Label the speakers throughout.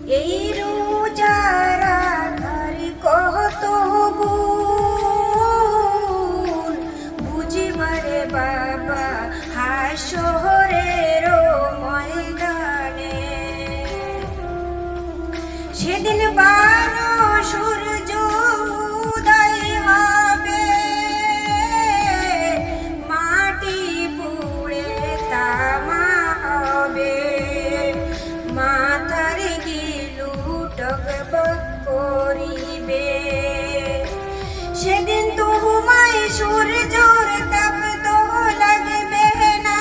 Speaker 1: এই রোজা রাখার কত গুণ বুঝিবারে বাবা হাসরের ময়দানে। সেদিন 12 সূর্য উদয় হবে, মাটি পুড়ে তামা হবে, মাথার গিলু টগবগ করিবে। সেদিন তোমায় সূর্যের তাপ তো লাগবে না,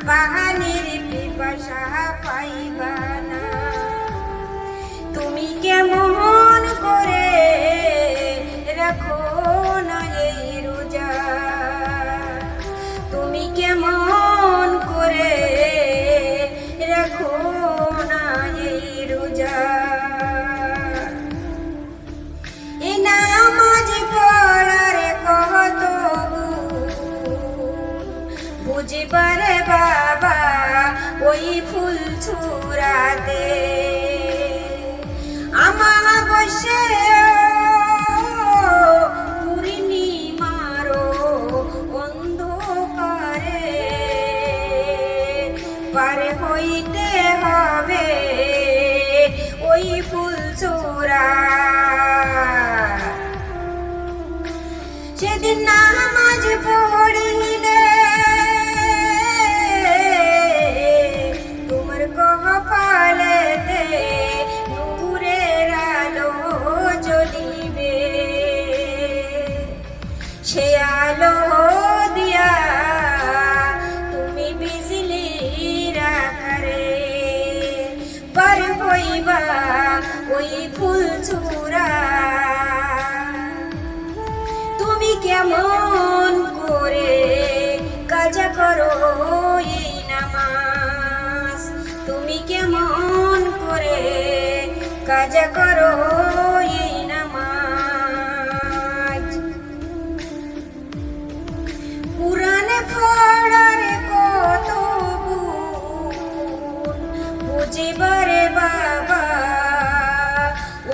Speaker 1: পানির পিপাসা পাইবা না। তুমি কেমন করে রাখো না এই রোজা, তুমি কেমন করে রাখো না এই রোজা। এই নামাজ পড়ার কত বুঝিবারে বাবা ওই ফুল ছুড়াতে। আমাবস্যা পূর্ণিমারো অন্ধকারে পার হইতে হবে ওই ফুল ছুড়া। সেদিন নামাজ পড়িলে তোমার কপালেতে নূরের আলো জ্বলিবে। সে আলো দিয়া তুমি বিজলির আকারে পার হইবা ওই ফুল ছুড়া। তুমি কেমন করে কাজা করো এই নামাজ, তুমি কেমন করে কাজা করো এই নামাজ। কুরআনে পড়ার কত গুণ বুঝিবারে বাবা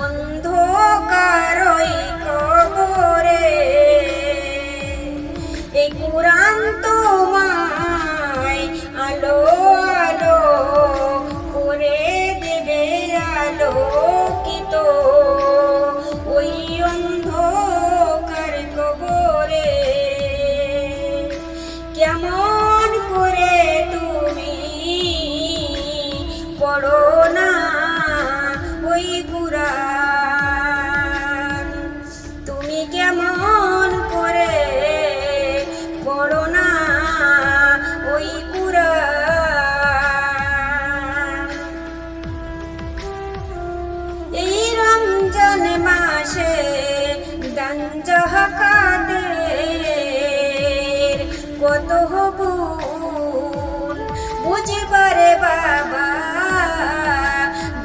Speaker 1: অন্ধকার ওই কবরে। এই কুরআন তোমায় আলো আলো করে দেবে আলোকিত ওই অন্ধকার কবরে। কেমন করে তুমি পড়ো না ওই কুরআন, তুমি কেমন করে পড়ো না ওই কুরআন। এই রমজান মাসে দান যাকাতের কত গুণ বুঝিবারে বাবা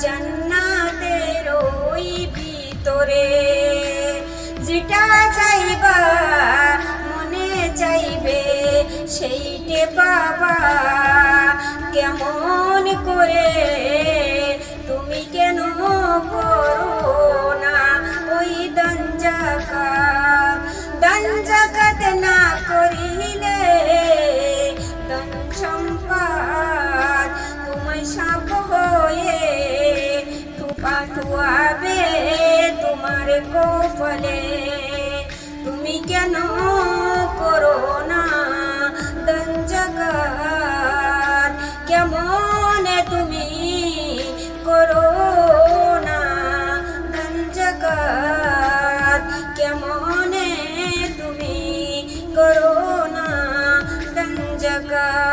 Speaker 1: জান্নাতের ওই ভিতরে। যেটা চাইবা মনে চাইবে সেইটে পাবা। কেমন করে তুমি কেন করো না ওই দান যাকাত। দান যাকাত না করিলে দান সম্পদ তোমায় সাপ হয়ে টুপা টুয়াবে তোমার কপালে। তুমি কেন করো না দান যাকাত, কেমন তুমি করো না দান যাকাত, কেমন তুমি করো না দান যাকাত।